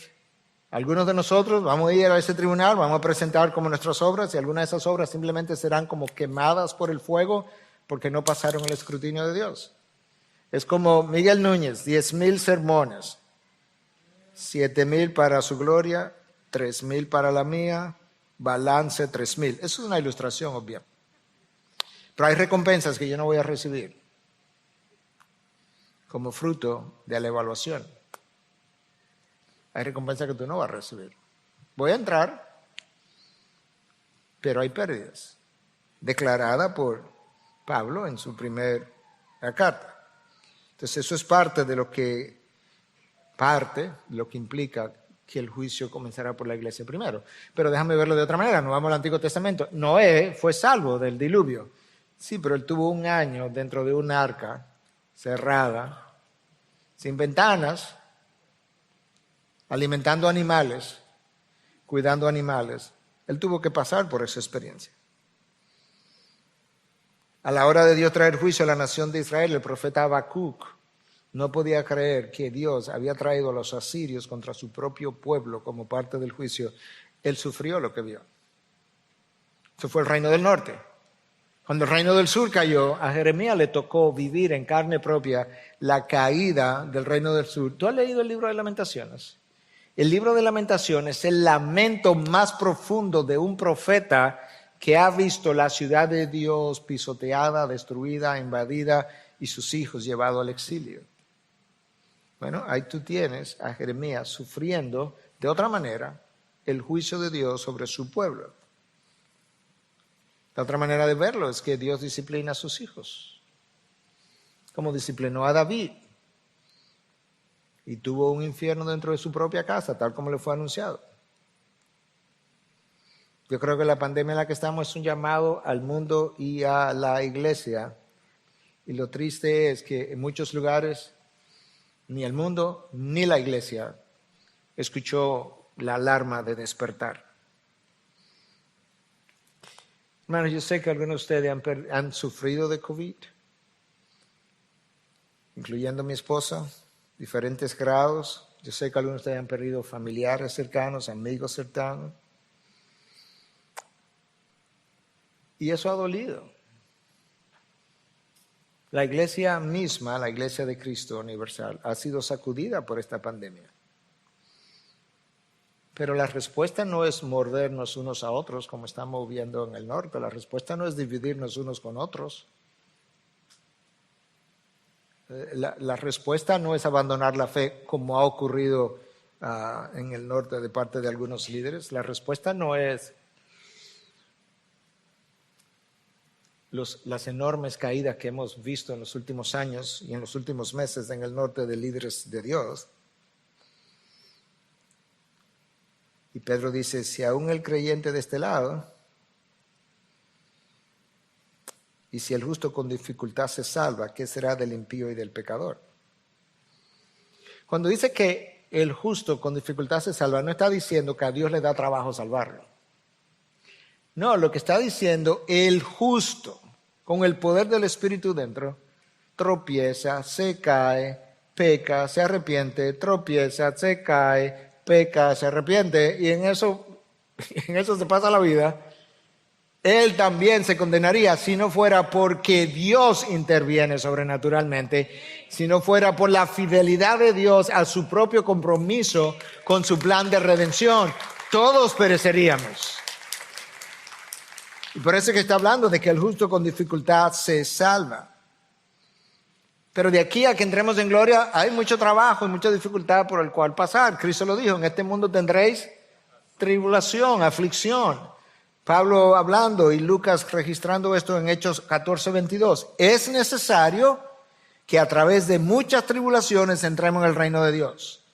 algunos de nosotros vamos a ir a ese tribunal, vamos a presentar como nuestras obras, y algunas de esas obras simplemente serán como quemadas por el fuego porque no pasaron el escrutinio de Dios. Es como Miguel Núñez, 10,000 sermones, 7,000 para su gloria, 3,000 para la mía, balance 3,000. Eso es una ilustración obvia. Pero hay recompensas que yo no voy a recibir como fruto de la evaluación. Hay recompensas que tú no vas a recibir. Voy a entrar, pero hay pérdidas, declarada por Pablo en su primera carta. Entonces eso es parte de lo que implica que el juicio comenzará por la iglesia primero. Pero déjame verlo de otra manera, nos vamos al Antiguo Testamento. Noé fue salvo del diluvio. Sí, pero él tuvo 1 año dentro de un arca cerrada, sin ventanas, alimentando animales, cuidando animales. Él tuvo que pasar por esa experiencia. A la hora de Dios traer juicio a la nación de Israel, el profeta Habacuc no podía creer que Dios había traído a los asirios contra su propio pueblo como parte del juicio. Él sufrió lo que vio. Eso fue el reino del norte. Cuando el reino del sur cayó, a Jeremías le tocó vivir en carne propia la caída del reino del sur. ¿Tú has leído el libro de Lamentaciones? El libro de Lamentaciones es el lamento más profundo de un profeta que ha visto la ciudad de Dios pisoteada, destruida, invadida y sus hijos llevados al exilio. Bueno, ahí tú tienes a Jeremías sufriendo de otra manera el juicio de Dios sobre su pueblo. La otra manera de verlo es que Dios disciplina a sus hijos, como disciplinó a David. y tuvo un infierno dentro de su propia casa, tal como le fue anunciado. Yo creo que la pandemia en la que estamos es un llamado al mundo y a la iglesia. Y lo triste es que en muchos lugares ni el mundo ni la iglesia escuchó la alarma de despertar. Hermanos, yo sé que algunos de ustedes han sufrido de COVID, incluyendo mi esposa, diferentes grados. Yo sé que algunos de ustedes han perdido familiares cercanos, amigos cercanos. Y eso ha dolido. La iglesia misma, la iglesia de Cristo Universal, ha sido sacudida por esta pandemia. Pero la respuesta no es mordernos unos a otros, como estamos viendo en el norte. La respuesta no es dividirnos unos con otros. La respuesta no es abandonar la fe, como ha ocurrido en el norte de parte de algunos líderes. La respuesta no es las enormes caídas que hemos visto en los últimos años y en los últimos meses en el norte de líderes de Dios. Y Pedro dice, si aún el creyente de este lado, y si el justo con dificultad se salva, ¿qué será del impío y del pecador? Cuando dice que el justo con dificultad se salva, no está diciendo que a Dios le da trabajo salvarlo. No, lo que está diciendo, el justo, con el poder del Espíritu dentro, tropieza, se cae, peca, se arrepiente, tropieza, se cae, peca, se arrepiente, y en eso se pasa la vida. Él también se condenaría si no fuera porque Dios interviene sobrenaturalmente, si no fuera por la fidelidad de Dios a su propio compromiso con su plan de redención. Todos pereceríamos. Y por eso es que está hablando de que el justo con dificultad se salva. Pero de aquí a que entremos en gloria hay mucho trabajo y mucha dificultad por el cual pasar. Cristo lo dijo, en este mundo tendréis tribulación, aflicción. Pablo hablando y Lucas registrando esto en Hechos 14:22. Es necesario que a través de muchas tribulaciones entremos en el reino de Dios.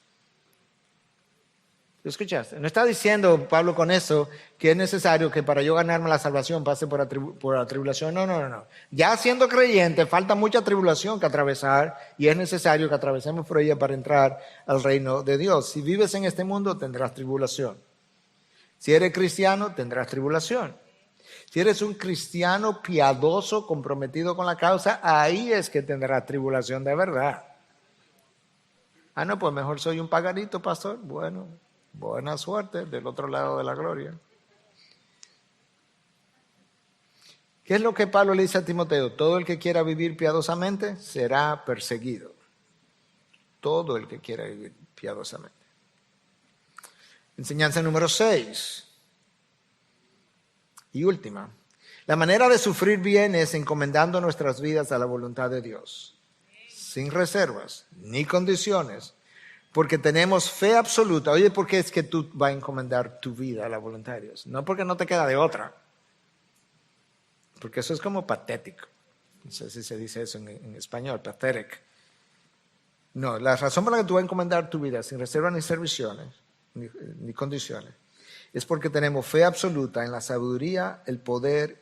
¿Lo escuchaste? No está diciendo Pablo con eso que es necesario que para yo ganarme la salvación pase por la tribulación. No. Ya siendo creyente falta mucha tribulación que atravesar y es necesario que atravesemos por ella para entrar al reino de Dios. Si vives en este mundo tendrás tribulación. Si eres cristiano tendrás tribulación. Si eres un cristiano piadoso, comprometido con la causa, ahí es que tendrás tribulación de verdad. No, pues mejor soy un pagarito, pastor. Bueno, buena suerte del otro lado de la gloria. ¿Qué es lo que Pablo le dice a Timoteo? Todo el que quiera vivir piadosamente será perseguido. Todo el que quiera vivir piadosamente. Enseñanza número 6. Y última. La manera de sufrir bien es encomendando nuestras vidas a la voluntad de Dios. Sin reservas ni condiciones. Porque tenemos fe absoluta. Oye, ¿por qué es que tú vas a encomendar tu vida a la voluntad de Dios? No porque no te queda de otra. Porque eso es como patético. No sé si se dice eso en español, pathetic. No, la razón por la que tú vas a encomendar tu vida sin reservas ni serviciones, ni condiciones, es porque tenemos fe absoluta en la sabiduría, el poder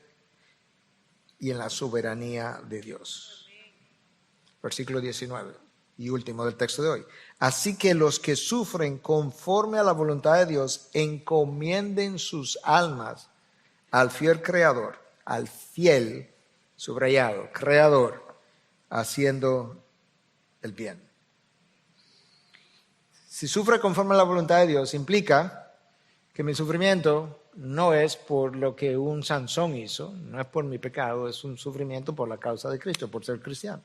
y en la soberanía de Dios. Versículo 19 y último del texto de hoy. Así que los que sufren conforme a la voluntad de Dios encomienden sus almas al fiel Creador, al fiel, subrayado, Creador, haciendo el bien. Si sufre conforme a la voluntad de Dios, implica que mi sufrimiento no es por lo que un Sansón hizo, no es por mi pecado, es un sufrimiento por la causa de Cristo, por ser cristiano.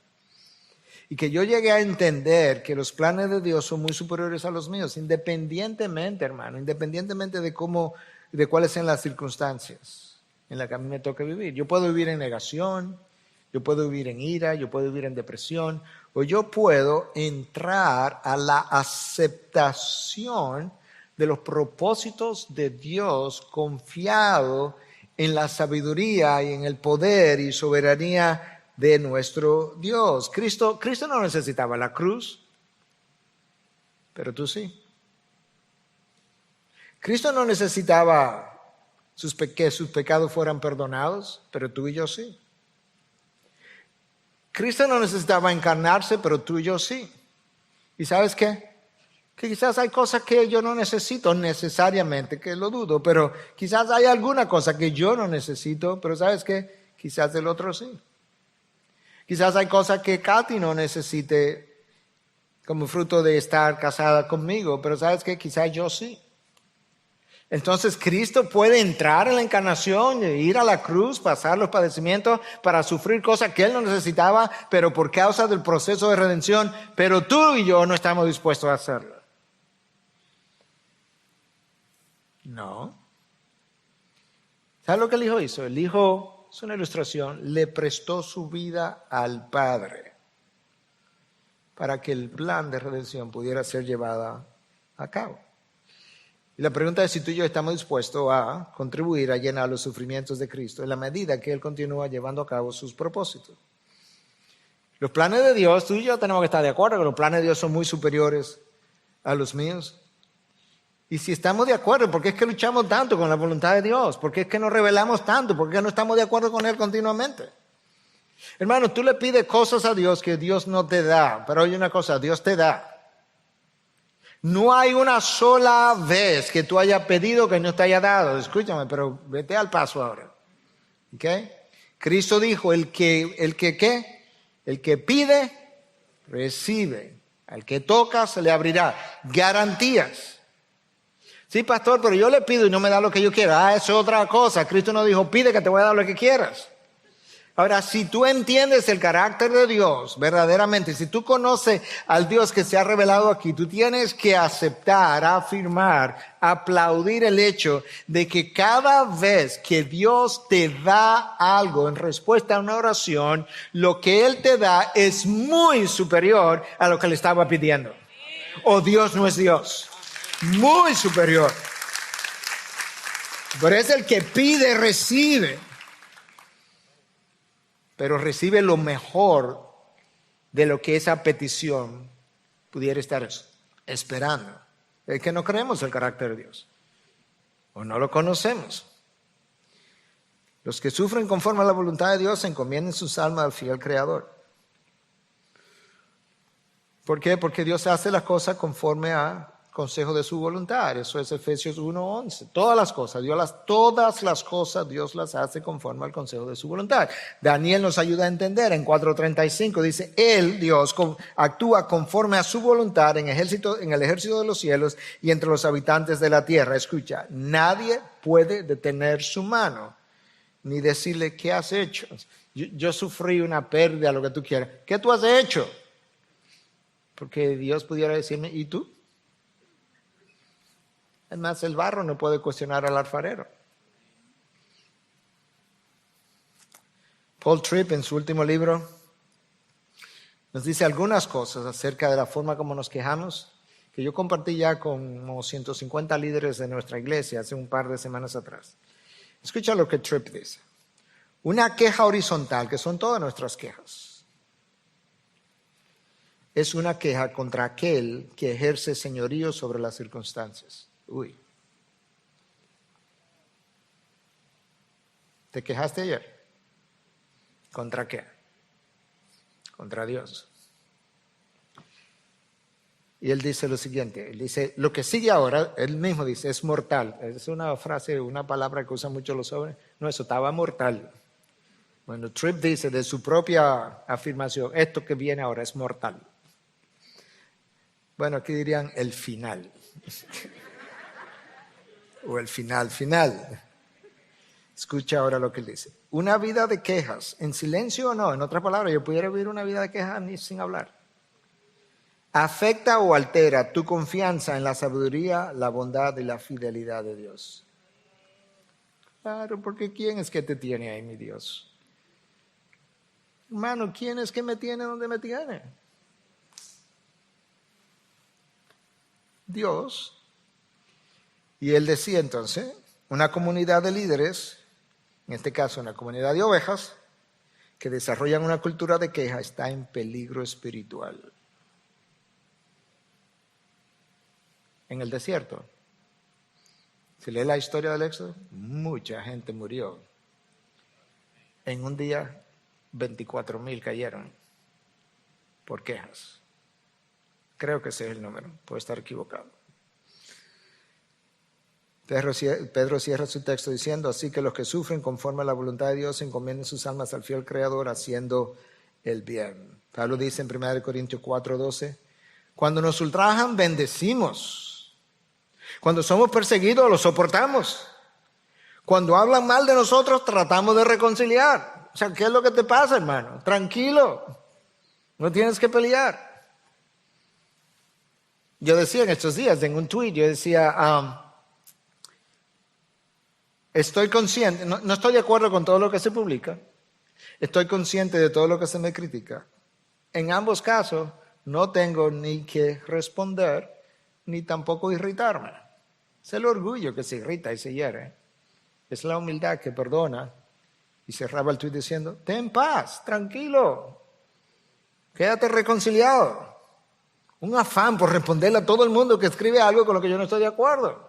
Y que yo llegue a entender que los planes de Dios son muy superiores a los míos, independientemente, hermano, independientemente de cuáles sean las circunstancias en las que a mí me toque vivir. Yo puedo vivir en negación, yo puedo vivir en ira, yo puedo vivir en depresión, o yo puedo entrar a la aceptación de los propósitos de Dios confiado en la sabiduría y en el poder y soberanía de nuestro Dios. Cristo no necesitaba la cruz. pero tú sí. Cristo no necesitaba que sus pecados fueran perdonados, pero tú y yo sí. Cristo no necesitaba encarnarse, pero tú y yo sí. ¿Y sabes qué? Que quizás hay cosas que yo no necesito necesariamente, que lo dudo, pero quizás hay alguna cosa que yo no necesito, pero ¿sabes qué? Quizás el otro sí. Quizás hay cosas que Katy no necesite como fruto de estar casada conmigo, pero ¿sabes qué? Quizás yo sí. Entonces Cristo puede entrar en la encarnación, ir a la cruz, pasar los padecimientos para sufrir cosas que Él no necesitaba, pero por causa del proceso de redención, pero tú y yo no estamos dispuestos a hacerlo. No. ¿Sabes lo que el Hijo hizo? El Hijo, es una ilustración, le prestó su vida al Padre para que el plan de redención pudiera ser llevado a cabo. Y la pregunta es si tú y yo estamos dispuestos a contribuir a llenar los sufrimientos de Cristo en la medida que Él continúa llevando a cabo sus propósitos. Los planes de Dios, tú y yo tenemos que estar de acuerdo que los planes de Dios son muy superiores a los míos. Y si estamos de acuerdo, ¿por qué es que luchamos tanto con la voluntad de Dios? ¿Por qué es que nos rebelamos tanto? ¿Por qué no estamos de acuerdo con Él continuamente? Hermano, tú le pides cosas a Dios que Dios no te da, pero oye una cosa, Dios te da. No hay una sola vez que tú hayas pedido que no te haya dado. Escúchame, pero vete al paso ahora. ¿Ok? Cristo dijo, el que pide, recibe. Al que toca, se le abrirá. Garantías. Sí, pastor, pero yo le pido y no me da lo que yo quiero. Eso es otra cosa. Cristo no dijo, pide que te voy a dar lo que quieras. Ahora, si tú entiendes el carácter de Dios verdaderamente, si tú conoces al Dios que se ha revelado aquí, tú tienes que aceptar, afirmar, aplaudir el hecho de que cada vez que Dios te da algo en respuesta a una oración, lo que Él te da es muy superior a lo que le estaba pidiendo. O Dios no es Dios. Muy superior. Pero es el que pide, recibe. Pero recibe lo mejor de lo que esa petición pudiera estar esperando. Es que no creemos el carácter de Dios, o no lo conocemos. Los que sufren conforme a la voluntad de Dios encomienden sus almas al fiel Creador. ¿Por qué? Porque Dios hace las cosas conforme a consejo de su voluntad. Eso es Efesios 1:11. Todas las cosas Dios las hace conforme al consejo de su voluntad. Daniel nos ayuda a entender en 4:35, dice, Él, Dios, actúa conforme a su voluntad en el ejército de los cielos y entre los habitantes de la tierra. Escucha, nadie puede detener su mano ni decirle, ¿qué has hecho? Yo sufrí una pérdida, lo que tú quieras. ¿Qué tú has hecho? Porque Dios pudiera decirme, ¿y tú? Además, el barro no puede cuestionar al alfarero. Paul Tripp, en su último libro, nos dice algunas cosas acerca de la forma como nos quejamos, que yo compartí ya con como 150 líderes de nuestra iglesia hace un par de semanas atrás. Escucha lo que Tripp dice. Una queja horizontal, que son todas nuestras quejas, es una queja contra aquel que ejerce señorío sobre las circunstancias. Uy. ¿Te quejaste ayer? ¿Contra qué? Contra Dios. Y él dice lo siguiente, él dice, lo que sigue ahora, él mismo dice, es mortal. Es una frase, una palabra que usan mucho los jóvenes. No, eso estaba mortal. Bueno, Tripp dice de su propia afirmación, esto que viene ahora es mortal. Bueno, aquí dirían el final. O el final. Escucha ahora lo que él dice. Una vida de quejas, en silencio o no, en otras palabras, yo pudiera vivir una vida de quejas ni sin hablar. Afecta o altera tu confianza en la sabiduría, la bondad y la fidelidad de Dios. Claro, porque ¿quién es que te tiene ahí, mi Dios? Hermano, ¿quién es que me tiene donde me tiene? Dios. Y él decía entonces, una comunidad de líderes, en este caso una comunidad de ovejas, que desarrollan una cultura de queja, está en peligro espiritual. en el desierto. Si lee la historia del Éxodo, mucha gente murió. En un día, 24,000 cayeron por quejas. Creo que ese es el número, puede estar equivocado. Pedro cierra su texto diciendo, así que los que sufren conforme a la voluntad de Dios encomienden sus almas al fiel Creador haciendo el bien. Pablo dice en 1 Corintios 4:12, cuando nos ultrajan, bendecimos. Cuando somos perseguidos, los soportamos. Cuando hablan mal de nosotros, tratamos de reconciliar. O sea, ¿qué es lo que te pasa, hermano? Tranquilo, no tienes que pelear. Yo decía en estos días, en un tweet, yo decía, estoy consciente, no estoy de acuerdo con todo lo que se publica, estoy consciente de todo lo que se me critica. En ambos casos, no tengo ni que responder, ni tampoco irritarme. Es el orgullo que se irrita y se hiere. Es la humildad que perdona. Y cerraba el tuit diciendo, ten paz, tranquilo, quédate reconciliado. Un afán por responderle a todo el mundo que escribe algo con lo que yo no estoy de acuerdo.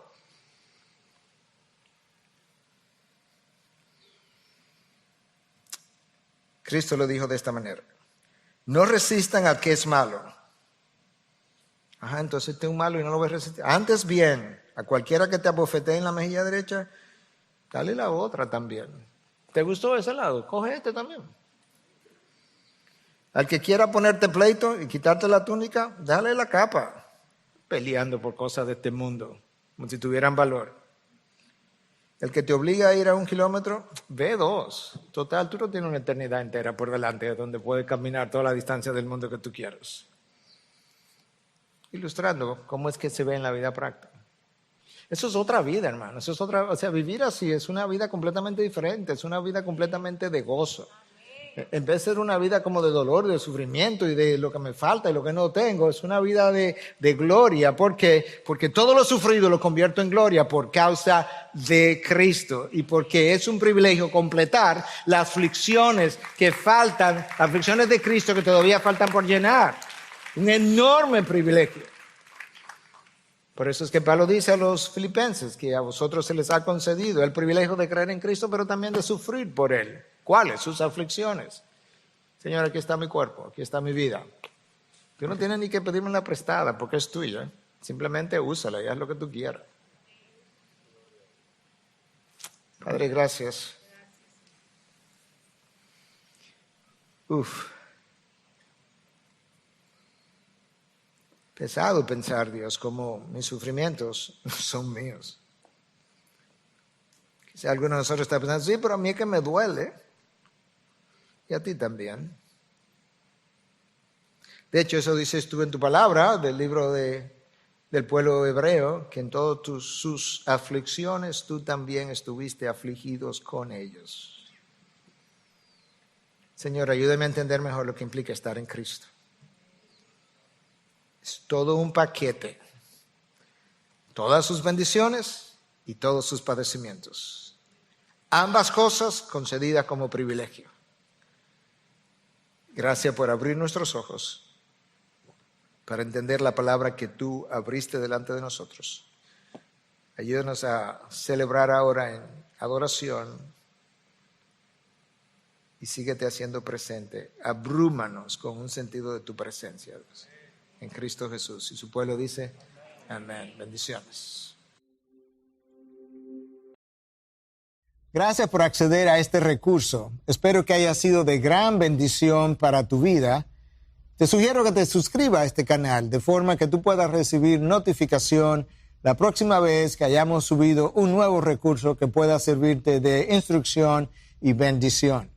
Cristo lo dijo de esta manera. No resistan al que es malo. Entonces este es un malo y no lo voy a resistir. Antes bien, a cualquiera que te abofetee en la mejilla derecha, dale la otra también. ¿Te gustó ese lado? Coge este también. Al que quiera ponerte pleito y quitarte la túnica, dale la capa. Peleando por cosas de este mundo, como si tuvieran valor. El que te obliga a ir a 1 kilómetro, ve 2. Total, tú no tienes una eternidad entera por delante donde puedes caminar toda la distancia del mundo que tú quieras. Ilustrando cómo es que se ve en la vida práctica. Eso es otra vida, hermano. Eso es otra, vivir así es una vida completamente diferente, es una vida completamente de gozo. En vez de ser una vida como de dolor, de sufrimiento y de lo que me falta y lo que no tengo, es una vida de gloria. ¿Por qué? Porque todo lo sufrido lo convierto en gloria por causa de Cristo y porque es un privilegio completar las aflicciones que faltan, las aflicciones de Cristo que todavía faltan por llenar. Un enorme privilegio. Por eso es que Pablo dice a los filipenses que a vosotros se les ha concedido el privilegio de creer en Cristo, pero también de sufrir por Él. ¿Cuáles? Sus aflicciones. Señor, aquí está mi cuerpo, aquí está mi vida. Tú no tienes ni que pedirme la prestada porque es tuya. Simplemente úsala y haz lo que tú quieras. Padre, gracias. Pesado pensar, Dios, como mis sufrimientos son míos. Quizá alguno de nosotros está pensando, sí, pero a mí es que me duele. Y a ti también. De hecho, eso dices tú en tu palabra, del libro del pueblo hebreo, que en todas sus aflicciones tú también estuviste afligidos con ellos. Señor, ayúdame a entender mejor lo que implica estar en Cristo. Es todo un paquete. Todas sus bendiciones y todos sus padecimientos. Ambas cosas concedidas como privilegio. Gracias por abrir nuestros ojos para entender la palabra que tú abriste delante de nosotros. Ayúdanos a celebrar ahora en adoración y síguete haciendo presente. Abrúmanos con un sentido de tu presencia, Dios. En Cristo Jesús. Y su pueblo dice, amén. Bendiciones. Gracias por acceder a este recurso. Espero que haya sido de gran bendición para tu vida. Te sugiero que te suscribas a este canal de forma que tú puedas recibir notificación la próxima vez que hayamos subido un nuevo recurso que pueda servirte de instrucción y bendición.